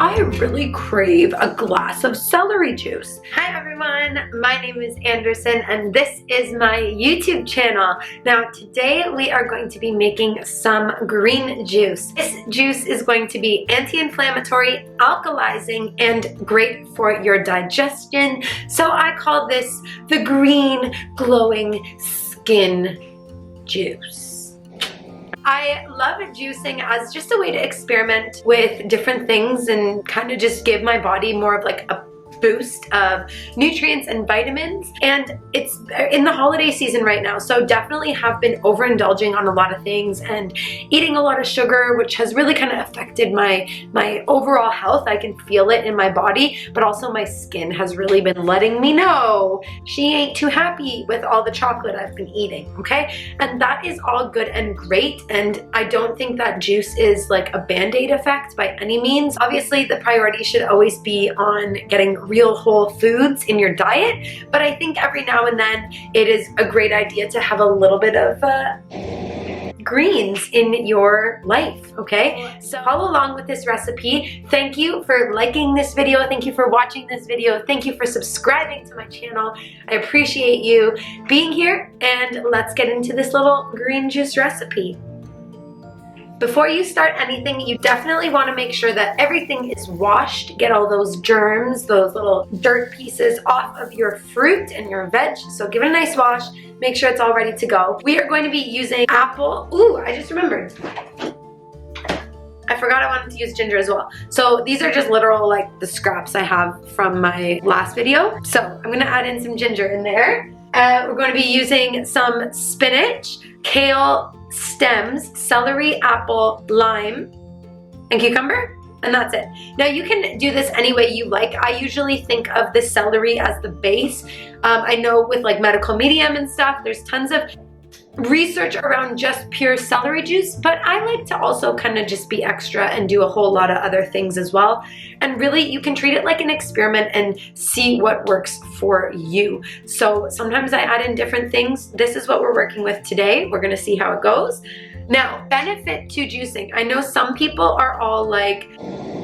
I really crave a glass of celery juice. Hi everyone, my name is Anderson and this is my YouTube channel. Now today we are going to be making some green juice. This juice is going to be anti-inflammatory, alkalizing, and great for your digestion. So I call this the green glowing skin juice. I love juicing as just a way to experiment with different things and kind of just give my body more of like a boost of nutrients and vitamins. And it's in the holiday season right now, so definitely have been overindulging on a lot of things and eating a lot of sugar, which has really kind of affected my overall health. I can feel it in my body, but also my skin has really been letting me know she ain't too happy with all the chocolate I've been eating, okay? And that is all good and great, and I don't think that juice is like a band-aid effect by any means. Obviously, the priority should always be on getting real whole foods in your diet, but I think every now and then it is a great idea to have a little bit of greens in your life, okay? So follow along with this recipe. Thank you for liking this video. Thank you for watching this video. Thank you for subscribing to my channel. I appreciate you being here, and let's get into this little green juice recipe. Before you start anything, you definitely want to make sure that everything is washed. Get all those germs, those little dirt pieces off of your fruit and your veg. So give it a nice wash. Make sure it's all ready to go. We are going to be using apple. Ooh, I just remembered. I forgot I wanted to use ginger as well. So these are just literal like the scraps I have from my last video. So I'm going to add in some ginger in there. We're going to be using some spinach, kale, stems, celery, apple, lime, and cucumber, and that's it. Now you can do this any way you like. I usually think of the celery as the base. I know with like medical medium and stuff, there's tons of research around just pure celery juice, but I like to also kind of just be extra and do a whole lot of other things as well. And really, you can treat it like an experiment and see what works for you. So sometimes I add in different things. This is what we're working with today. We're gonna see how it goes. Now, benefit to juicing. I know some people are all like,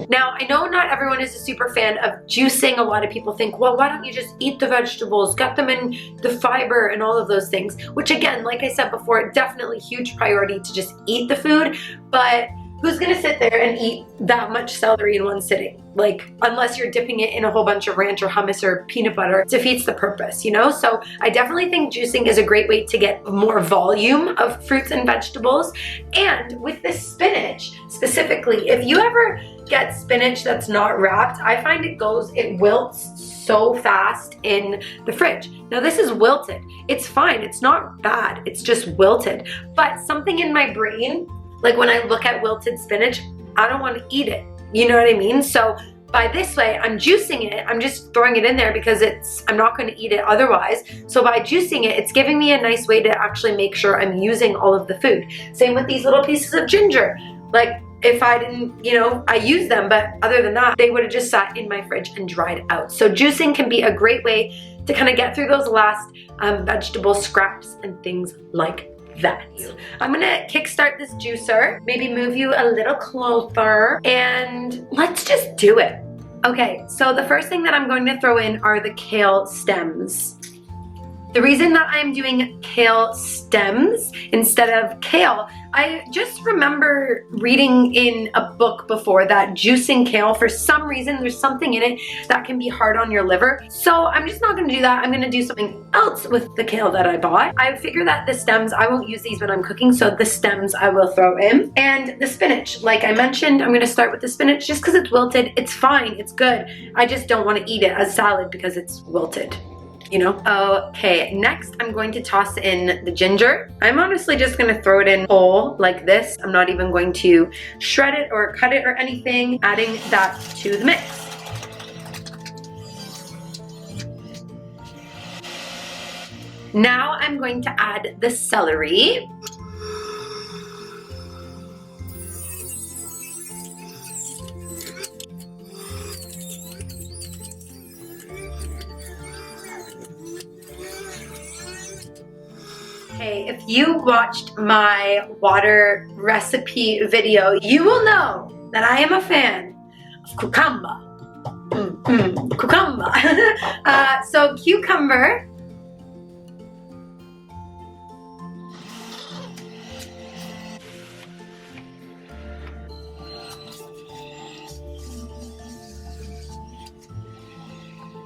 now I know not everyone is a super fan of juicing. A lot of people think, well, why don't you just eat the vegetables, get them in the fiber and all of those things, which again, like I said before, definitely huge priority to just eat the food, but who's gonna sit there and eat that much celery in one sitting? Like, unless you're dipping it in a whole bunch of ranch or hummus or peanut butter, it defeats the purpose, you know? So I definitely think juicing is a great way to get more volume of fruits and vegetables. And with this spinach specifically, if you ever get spinach that's not wrapped, I find it wilts so fast in the fridge. Now this is wilted. It's fine, it's not bad, it's just wilted. But something in my brain, like when I look at wilted spinach, I don't want to eat it. You know what I mean? So by this way, I'm juicing it. I'm just throwing it in there because I'm not going to eat it otherwise. So by juicing it, it's giving me a nice way to actually make sure I'm using all of the food. Same with these little pieces of ginger. Like if I didn't, you know, I use them, but other than that, they would have just sat in my fridge and dried out. So juicing can be a great way to kind of get through those last vegetable scraps and things like that. I'm gonna kickstart this juicer, maybe move you a little closer, and let's just do it. Okay, so the first thing that I'm going to throw in are the kale stems. The reason that I'm doing kale stems instead of kale, I just remember reading in a book before that juicing kale, for some reason, there's something in it that can be hard on your liver. So I'm just not gonna do that. I'm gonna do something else with the kale that I bought. I figure that the stems, I won't use these when I'm cooking, so the stems I will throw in. And the spinach, like I mentioned, I'm gonna start with the spinach just because it's wilted. It's fine, it's good. I just don't wanna eat it as salad because it's wilted. You know? Okay, next I'm going to toss in the ginger. I'm honestly just gonna throw it in whole like this. I'm not even going to shred it or cut it or anything, adding that to the mix. Now I'm going to add the celery. Okay, if you watched my water recipe video, you will know that I am a fan cucumber. Cucumber. So cucumber.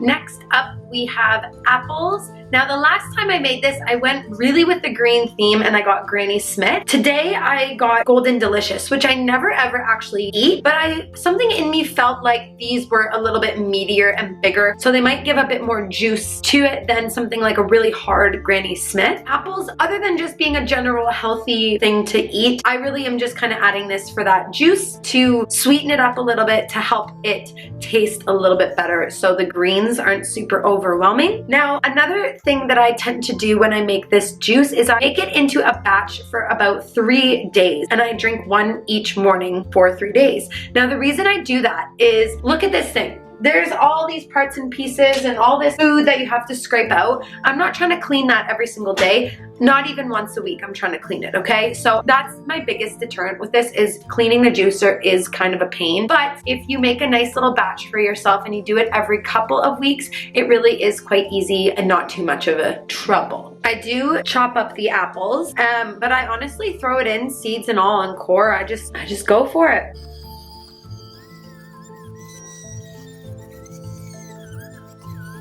Next up, we have apples. Now, the last time I made this, I went really with the green theme and I got Granny Smith. Today, I got Golden Delicious, which I never ever actually eat, but something in me felt like these were a little bit meatier and bigger, so they might give a bit more juice to it than something like a really hard Granny Smith. Apples, other than just being a general healthy thing to eat, I really am just kind of adding this for that juice to sweeten it up a little bit to help it taste a little bit better so the greens aren't super overwhelming. Now, another thing that I tend to do when I make this juice is I make it into a batch for about 3 days, and I drink one each morning for 3 days. Now, the reason I do that is, look at this thing. There's all these parts and pieces and all this food that you have to scrape out. I'm not trying to clean that every single day. Not even once a week I'm trying to clean it, okay? So that's my biggest deterrent with this, is cleaning the juicer is kind of a pain. But if you make a nice little batch for yourself and you do it every couple of weeks, it really is quite easy and not too much of a trouble. I do chop up the apples, but I honestly throw it in, seeds and all, and core. I just go for it.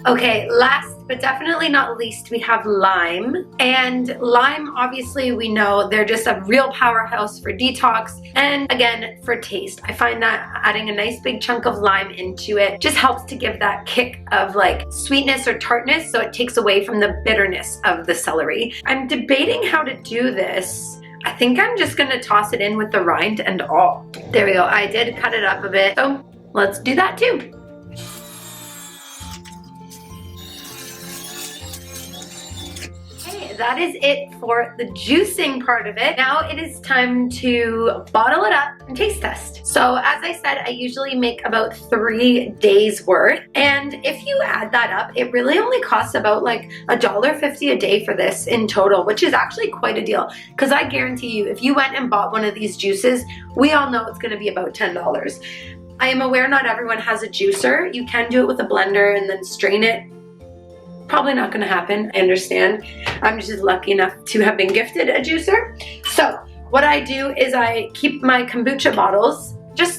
Okay, last but definitely not least, we have lime. And lime, obviously, we know they're just a real powerhouse for detox and, again, for taste. I find that adding a nice big chunk of lime into it just helps to give that kick of like sweetness or tartness, so it takes away from the bitterness of the celery. I'm debating how to do this. I think I'm just gonna toss it in with the rind and all. There we go. I did cut it up a bit, so let's do that too. That is it for the juicing part of it. Now it is time to bottle it up and taste test. So as I said, I usually make about 3 days worth. And if you add that up, it really only costs about like $1.50 a day for this in total, which is actually quite a deal. Because I guarantee you, if you went and bought one of these juices, we all know it's gonna be about $10. I am aware not everyone has a juicer. You can do it with a blender and then strain it. Probably not gonna happen, I understand. I'm just lucky enough to have been gifted a juicer. So what I do is I keep my kombucha bottles,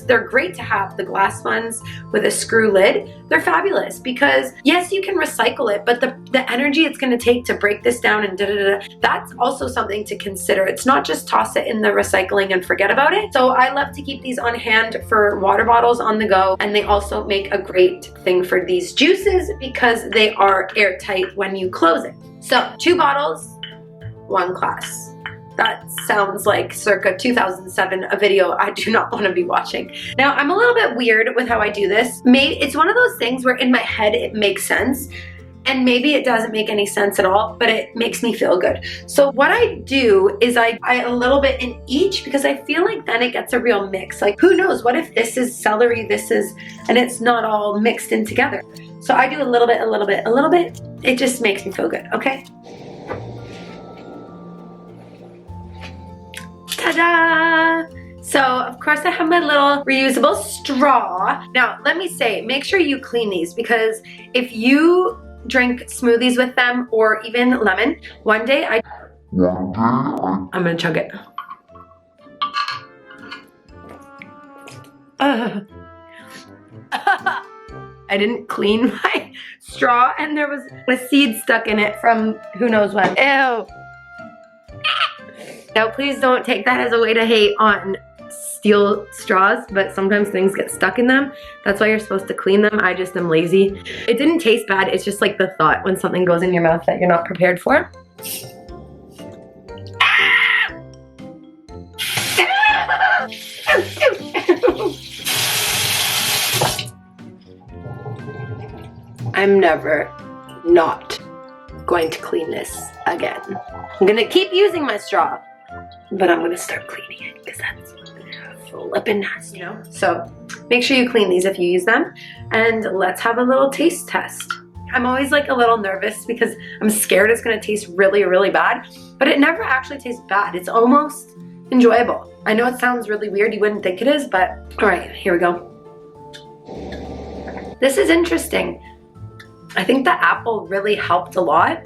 they're great to have, the glass ones with a screw lid. They're fabulous because yes, you can recycle it, but the energy it's gonna take to break this down and that's also something to consider. It's not just toss it in the recycling and forget about it. So I love to keep these on hand for water bottles on the go, and they also make a great thing for these juices because they are airtight when you close it. So 2 bottles, 1 glass. That sounds like circa 2007, a video I do not want to be watching. Now, I'm a little bit weird with how I do this. Maybe it's one of those things where in my head it makes sense, and maybe it doesn't make any sense at all, but it makes me feel good. So what I do is I a little bit in each, because I feel like then it gets a real mix. Like, who knows, what if this is celery, this is, and it's not all mixed in together. So I do a little bit, a little bit, a little bit. It just makes me feel good, okay? Ta-da! So, of course, I have my little reusable straw. Now, let me say, make sure you clean these, because if you drink smoothies with them, or even lemon, one day I'm gonna chug it. I didn't clean my straw, and there was a seed stuck in it from who knows when. Ew! Now, please don't take that as a way to hate on steel straws, but sometimes things get stuck in them. That's why you're supposed to clean them. I just am lazy. It didn't taste bad. It's just like the thought when something goes in your mouth that you're not prepared for. I'm never not going to clean this again. I'm gonna keep using my straw, but I'm gonna start cleaning it because that's flippin' nasty, you know? So make sure you clean these if you use them, and let's have a little taste test. I'm always like a little nervous because I'm scared it's gonna taste really, really bad, but it never actually tastes bad. It's almost enjoyable. I know it sounds really weird, you wouldn't think it is, but all right, here we go. This is interesting. I think the apple really helped a lot.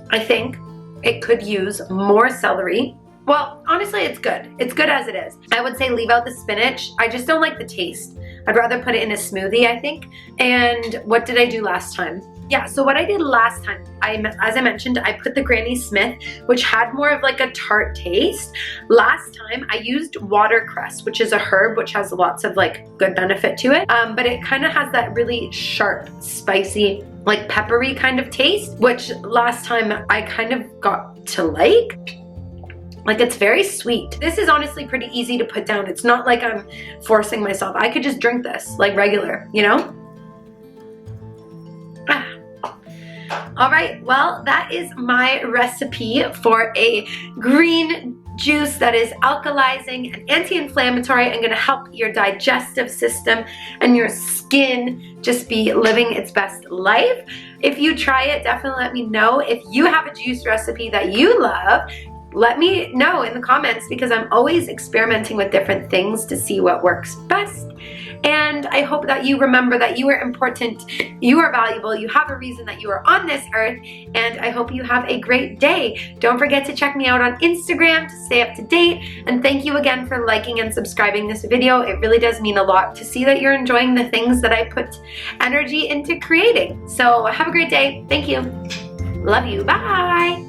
I think it could use more celery. Well, honestly, it's good. It's good as it is. I would say leave out the spinach. I just don't like the taste. I'd rather put it in a smoothie, I think. And what did I do last time? Yeah, so what I did last time, as I mentioned, I put the Granny Smith, which had more of like a tart taste. Last time I used watercress, which is a herb which has lots of like good benefit to it. But it kind of has that really sharp, spicy, like peppery kind of taste, which last time I kind of got to like. Like, it's very sweet. This is honestly pretty easy to put down. It's not like I'm forcing myself. I could just drink this like regular, you know? All right, well, that is my recipe for a green juice that is alkalizing and anti-inflammatory and gonna help your digestive system and your skin just be living its best life. If you try it, definitely let me know. If you have a juice recipe that you love, let me know in the comments, because I'm always experimenting with different things to see what works best. And I hope that you remember that you are important, you are valuable, you have a reason that you are on this earth, and I hope you have a great day. Don't forget to check me out on Instagram to stay up to date, and thank you again for liking and subscribing this video. It really does mean a lot to see that you're enjoying the things that I put energy into creating. So have a great day. Thank you. Love you. Bye.